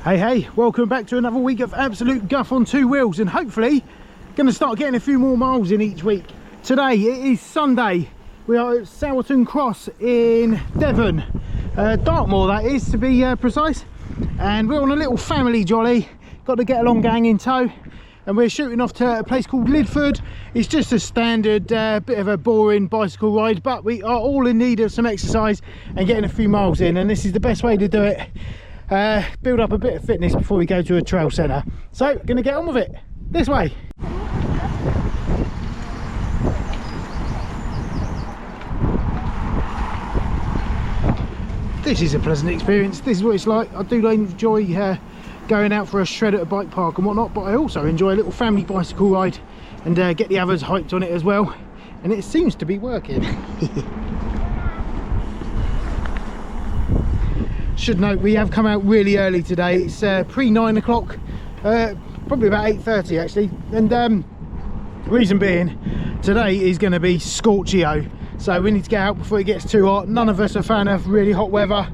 Hey, welcome back to another week of absolute guff on two wheels, and hopefully going to start getting a few more miles in each week. Today it is Sunday. We are at Sowerton Cross in Devon, Dartmoor that is to be precise, and we're on a little family jolly. Got the Get Along gang in tow, and we're shooting off to a place called Lidford. It's just a standard bit of a boring bicycle ride, but we are all in need of some exercise and getting a few miles in, and this is the best way to do it. Build up a bit of fitness before we go to a trail centre. So gonna get on with it this way. This is a pleasant experience. This is what it's like. I do enjoy going out for a shred at a bike park and whatnot, but I also enjoy a little family bicycle ride and get the others hyped on it as well, and it seems to be working. Should note we have come out really early today. It's pre 9 o'clock, probably about 8:30 actually, and reason being today is going to be scorchio, so we need to get out before it gets too hot. None of us are a fan of really hot weather,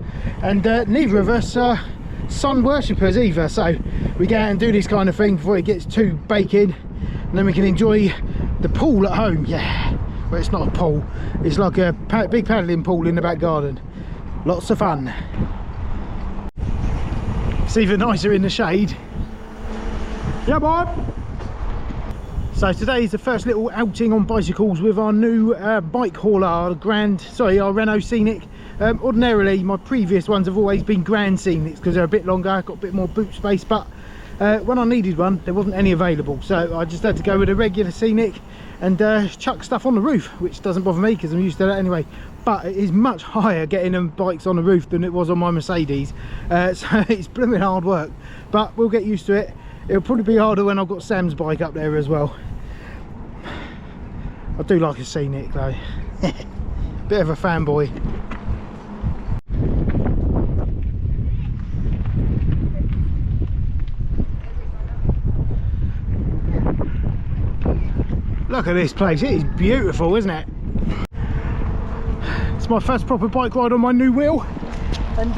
and neither of us are sun worshippers either, so we get out and do this kind of thing before it gets too baking, and then we can enjoy the pool at home. Yeah, well, it's not a pool, it's like a big paddling pool in the back garden. Lots of fun. It's even nicer in the shade. Yeah, boy. So today is the first little outing on bicycles with our new bike hauler, our Renault Scenic. Ordinarily my previous ones have always been Grand Scenics because they're a bit longer, got a bit more boot space, but when I needed one there wasn't any available, so I just had to go with a regular Scenic and chuck stuff on the roof, which doesn't bother me because I'm used to that anyway. But it is much higher getting them bikes on the roof than it was on my Mercedes, so it's blooming hard work, but we'll get used to it. It'll probably be harder when I've got Sam's bike up there as well. I do like a Scenic though. Bit of a fanboy. Look at this place, it is beautiful, isn't it? It's my first proper bike ride on my new wheel, and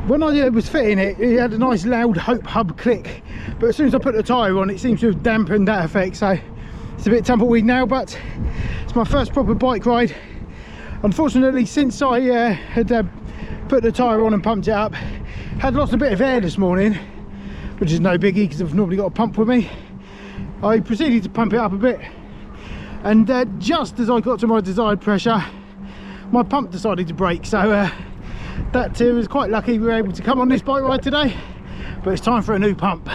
when I was fitting it, it had a nice loud Hope hub click, but as soon as I put the tyre on it seems to have dampened that effect, so it's a bit tumbleweed now, but it's my first proper bike ride. Unfortunately, since I had put the tyre on and pumped it up, had lost a bit of air this morning, which is no biggie because I've normally got a pump with me. I proceeded to pump it up a bit, and just as I got to my desired pressure, my pump decided to break, so that was quite lucky we were able to come on this bike ride today, but it's time for a new pump.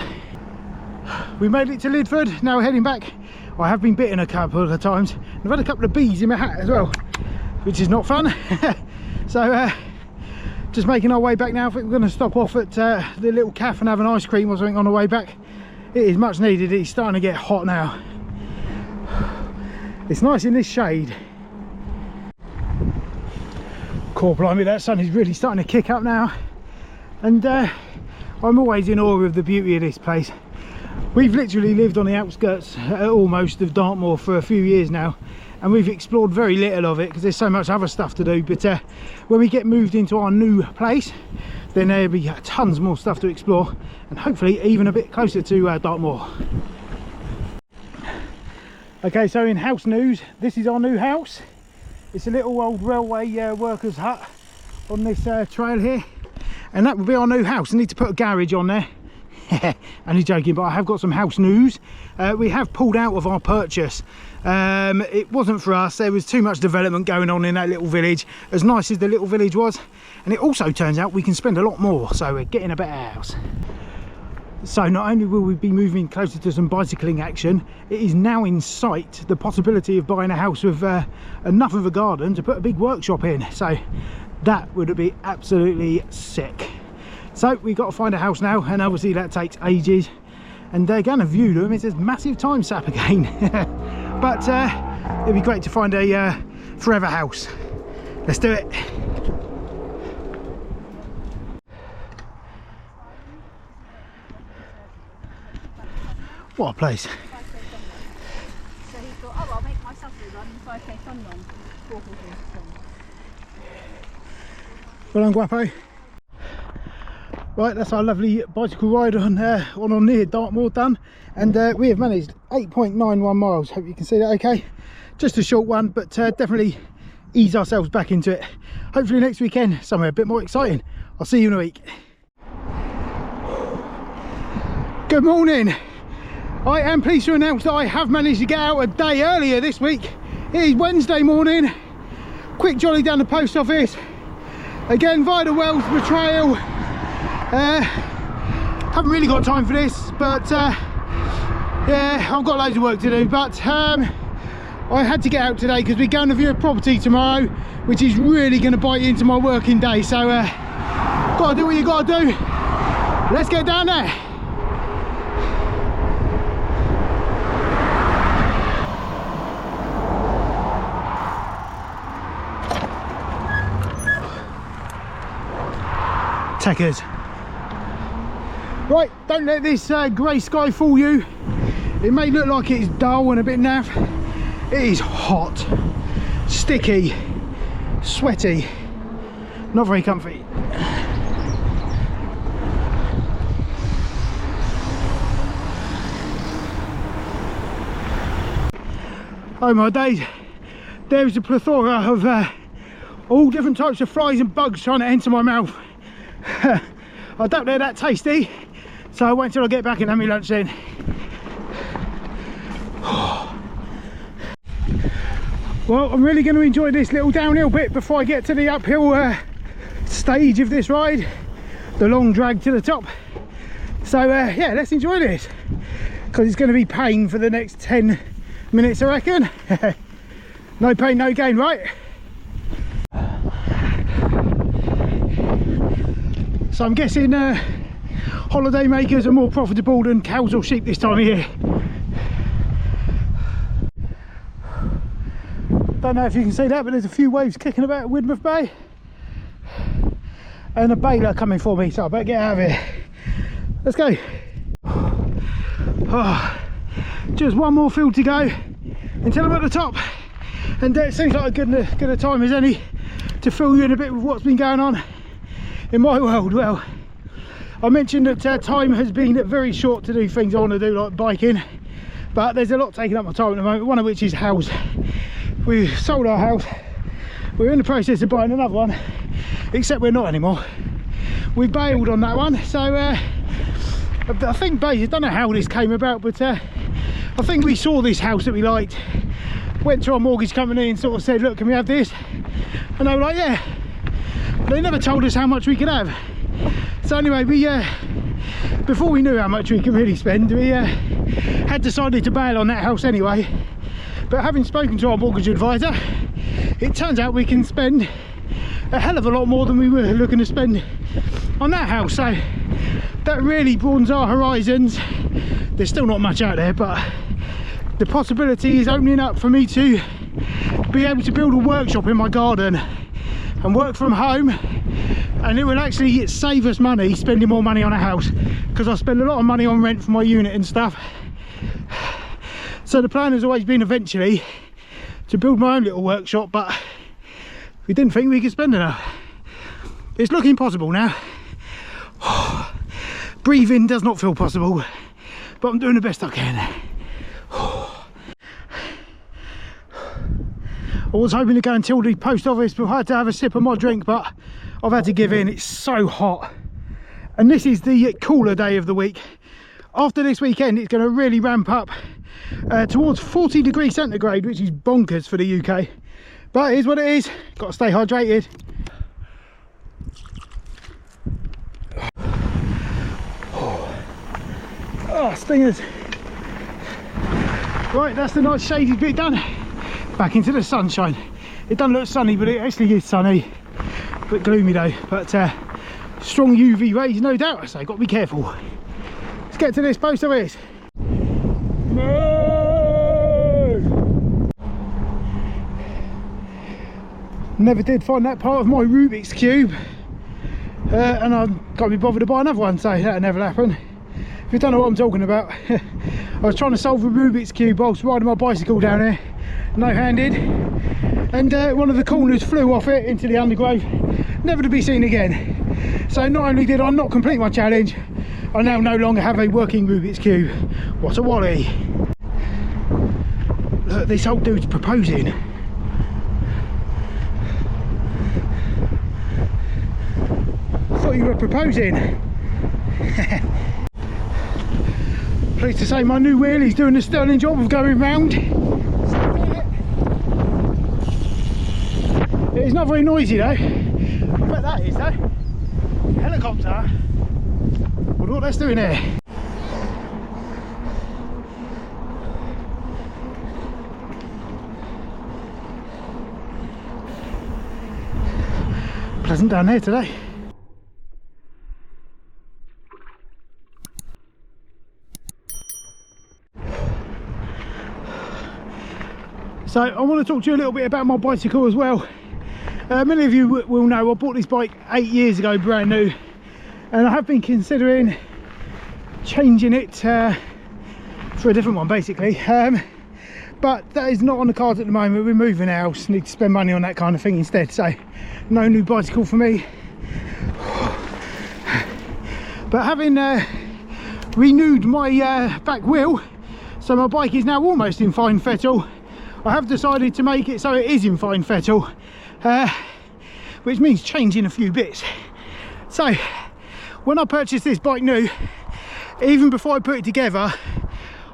We made it to Lidford, now we're heading back. I have been bitten a couple of times, and I've had a couple of bees in my hat as well, which is not fun. So just making our way back now. I think we're going to stop off at the little cafe and have an ice cream or something on the way back. It is much needed. It's starting to get hot now. It's nice in this shade. Core blimey, that sun is really starting to kick up now, and I'm always in awe of the beauty of this place. We've literally lived on the outskirts almost of Dartmoor for a few years now, and we've explored very little of it because there's so much other stuff to do, but when we get moved into our new place, then there'll be tons more stuff to explore, and hopefully even a bit closer to Dartmoor. Okay, so in house news, this is our new house. It's a little old railway workers hut on this trail here, and that will be our new house. I need to put a garage on there. Only joking, but I have got some house news. We have pulled out of our purchase. It wasn't for us. There was too much development going on in that little village, as nice as the little village was, and it also turns out we can spend a lot more, so we're getting a better house. So not only will we be moving closer to some bicycling action, it is now in sight the possibility of buying a house with enough of a garden to put a big workshop in, so that would be absolutely sick. So we've got to find a house now, and obviously that takes ages, and they're going to view them. It's a massive time sap again. But it'd be great to find a forever house. Let's do it. What a place. So he thought, oh, I'll make myself a run, 5k fun run. 4 Well done, Guapo. Right, that's our lovely bicycle ride on near Dartmoor done, and we have managed 8.91 miles. Hope you can see that okay. Just a short one, but definitely ease ourselves back into it. Hopefully next weekend somewhere a bit more exciting. I'll see you in a week. Good morning. I am pleased to announce that I have managed to get out a day earlier this week. It is Wednesday morning. Quick jolly down the post office. Again via the Wells Betrayal. Haven't really got time for this, but yeah, I've got loads of work to do. But I had to get out today because we're going to view a property tomorrow, which is really going to bite into my working day. So gotta do what you gotta do. Let's get down there. Techers. Right, don't let this grey sky fool you. It may look like it's dull and a bit naff. It is hot, sticky, sweaty, not very comfy. Oh my days, there's a plethora of all different types of flies and bugs trying to enter my mouth. I doubt they're that tasty, so I'll wait till I get back and have my lunch then. Well, I'm really going to enjoy this little downhill bit before I get to the uphill stage of this ride, the long drag to the top. So yeah, let's enjoy this, because it's going to be pain for the next 10 minutes I reckon. No pain, no gain, right? So I'm guessing holiday makers are more profitable than cows or sheep this time of year. Don't know if you can see that, but there's a few waves kicking about at Widmouth Bay. And a baler coming for me, so I better get out of here. Let's go. Oh, just one more field to go until I'm at the top. And it seems like a good a time as any to fill you in a bit with what's been going on in my world. Well, I mentioned that time has been very short to do things I want to do, like biking, but there's a lot taking up my time at the moment, one of which is house. We've sold our house, we're in the process of buying another one, except we're not anymore. We bailed on that one, so I think basically, I don't know how this came about, but I think we saw this house that we liked, went to our mortgage company and sort of said, look, can we have this? And they were like, yeah. They never told us how much we could have. So anyway, we before we knew how much we could really spend, we had decided to bail on that house anyway. But having spoken to our mortgage advisor, it turns out we can spend a hell of a lot more than we were looking to spend on that house. So that really broadens our horizons. There's still not much out there, but the possibility is opening up for me to be able to build a workshop in my garden and work from home, and it will actually save us money spending more money on a house, because I spend a lot of money on rent for my unit and stuff. So the plan has always been eventually to build my own little workshop, but we didn't think we could spend enough. It's looking possible now. Breathing does not feel possible, but I'm doing the best I can. I was hoping to go until the post office before I had to have a sip of my drink, but I've had to give in. It's so hot, and this is the cooler day of the week. After this weekend, it's going to really ramp up towards 40 degrees centigrade, which is bonkers for the UK, but it is what it is. Got to stay hydrated. Oh, stingers. Right, that's the nice shaded bit done. Back into the sunshine. It doesn't look sunny, but it actually is sunny. A bit gloomy though, but strong UV rays, no doubt, so got to be careful. Let's get to this post office. Never did find that part of my Rubik's Cube, and I can't be bothered to buy another one, so that'll never happen. If you don't know what I'm talking about, I was trying to solve a Rubik's Cube whilst riding my bicycle down here, no-handed, and one of the corners flew off it into the undergrowth, never to be seen again. So not only did I not complete my challenge, I now no longer have a working Rubik's Cube. What a wally. Look, this old dude's proposing. Thought you were proposing. Pleased to say my new wheel is doing a sterling job of going round. It is not very noisy though. I bet that is though. Helicopter. Wonder what that's doing here. Pleasant down there today. So I want to talk to you a little bit about my bicycle as well. Many of you will know I bought this bike 8 years ago, brand new, and I have been considering changing it for a different one basically, but that is not on the cards at the moment. We're moving house, need to spend money on that kind of thing instead, so no new bicycle for me. But having renewed my back wheel, so my bike is now almost in fine fettle, I have decided to make it so it is in fine fettle, which means changing a few bits. So when I purchased this bike new, even before I put it together,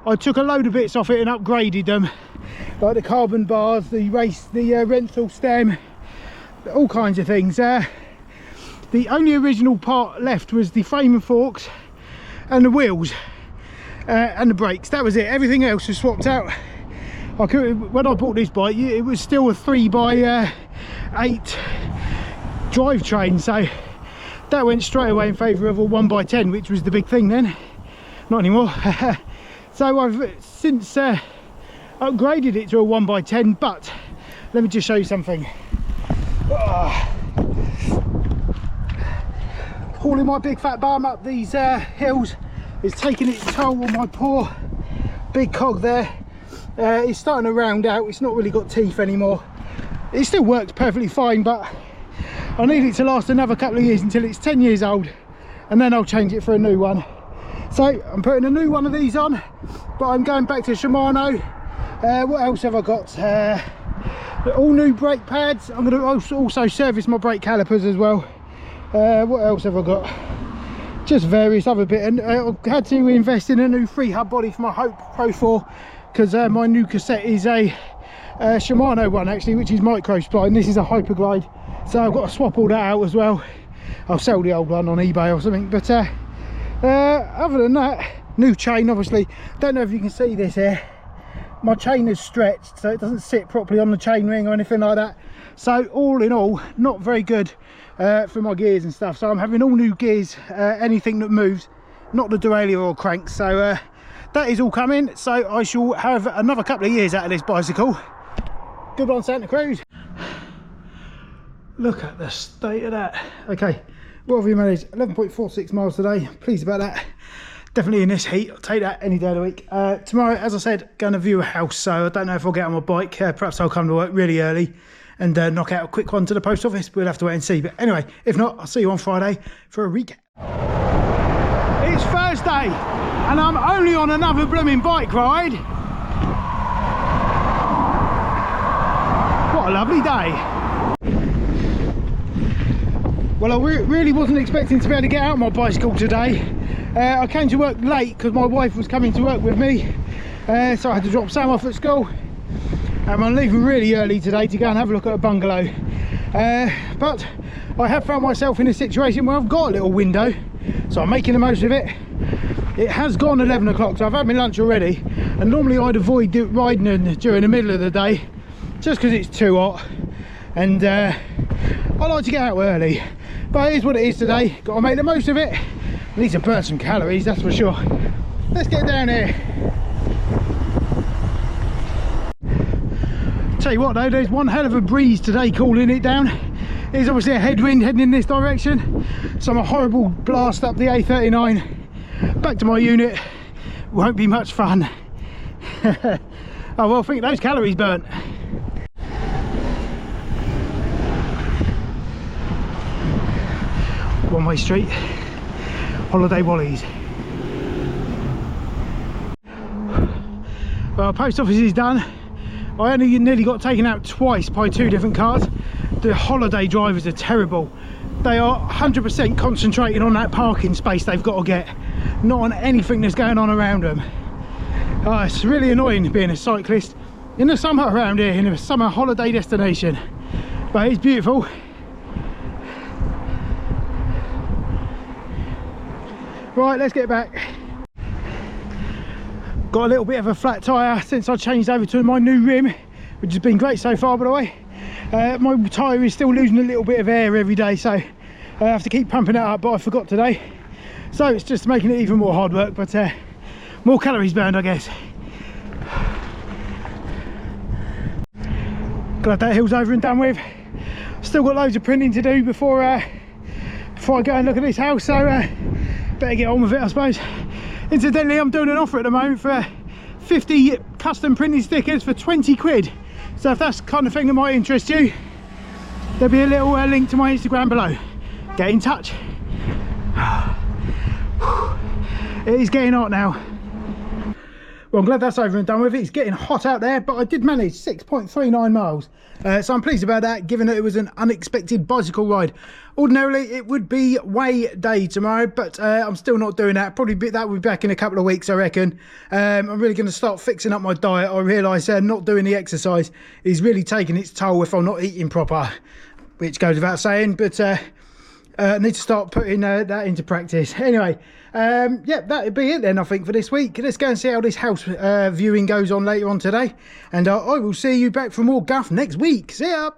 I took a load of bits off it and upgraded them, like the carbon bars, the rental stem, all kinds of things. The only original part left was the frame and forks and the wheels and the brakes. That was it. Everything else was swapped out. When I bought this bike, it was still a 3x8 drivetrain, so that went straight away in favour of a 1x10, which was the big thing then. Not anymore. So I've since upgraded it to a 1x10, but let me just show you something. Hauling my big fat bum up these hills is taking its toll on my poor big cog there. It's starting to round out. It's not really got teeth anymore. It still works perfectly fine, but I need it to last another couple of years until it's 10 years old, and then I'll change it for a new one. So I'm putting a new one of these on, but I'm going back to Shimano. What else have I got? All new brake pads. I'm going to also service my brake calipers as well. What else have I got? Just various other bits, and I had to invest in a new free hub body for my Hope Pro 4, because my new cassette is a Shimano one actually, which is micro spline. This is a Hyperglide, so I've got to swap all that out as well. I'll sell the old one on eBay or something. But other than that, new chain obviously. Don't know if you can see this here, my chain is stretched so it doesn't sit properly on the chain ring or anything like that. So all in all, not very good for my gears and stuff. So I'm having all new gears, anything that moves, not the derailleur or cranks. So that is all coming, so I shall have another couple of years out of this bicycle. Good on Santa Cruz. Look at the state of that. Okay, what have we managed? 11.46 miles today. Pleased about that. Definitely in this heat. I'll take that any day of the week. Tomorrow, as I said, going to view a house, so I don't know if I'll get on my bike. Perhaps I'll come to work really early and knock out a quick one to the post office. We'll have to wait and see. But anyway, if not, I'll see you on Friday for a recap. It's Thursday, and I'm only on another blooming bike ride. What a lovely day. Well, I really wasn't expecting to be able to get out my bicycle today. I came to work late because my wife was coming to work with me, so I had to drop Sam off at school. I'm leaving really early today to go and have a look at a bungalow. But I have found myself in a situation where I've got a little window, so I'm making the most of it. It has gone 11 o'clock, so I've had my lunch already, and normally I'd avoid riding during the middle of the day just because it's too hot, and I like to get out early. But it is what it is today. Got to make the most of it. I need to burn some calories, that's for sure. Let's get down here. Tell you what though, there's one hell of a breeze today cooling it down. There's obviously a headwind heading in this direction, so I'm a horrible blast up the A39 back to my unit. Won't be much fun. Oh well, I think those calories burnt. One way High Street Holiday Wallies. Well, post office is done. I only nearly got taken out twice by 2 different cars. The holiday drivers are terrible. They are 100% concentrating on that parking space they've got to get, not on anything that's going on around them. It's really annoying being a cyclist in the summer around here, in a summer holiday destination. But it's beautiful. Right, let's get back. Got a little bit of a flat tyre since I changed over to my new rim, which has been great so far, by the way. My tyre is still losing a little bit of air every day, so I have to keep pumping it up, but I forgot today. So it's just making it even more hard work, but more calories burned, I guess. Glad that hill's over and done with. Still got loads of printing to do before I go and look at this house, so better get on with it, I suppose. Incidentally, I'm doing an offer at the moment for 50 custom printed stickers for 20 quid. So if that's the kind of thing that might interest you, there'll be a little link to my Instagram below. Get in touch. It is getting hot now. Well, I'm glad that's over and done with. It's getting hot out there, but I did manage 6.39 miles. So I'm pleased about that, given that it was an unexpected bicycle ride. Ordinarily, it would be way day tomorrow, but I'm still not doing that. Probably that will be back in a couple of weeks, I reckon. I'm really going to start fixing up my diet. I realise not doing the exercise is really taking its toll if I'm not eating proper, which goes without saying, but I need to start putting that into practice. Anyway, yeah, that'd be it then, I think, for this week. Let's go and see how this house viewing goes on later on today, and I will see you back for more guff next week. See ya.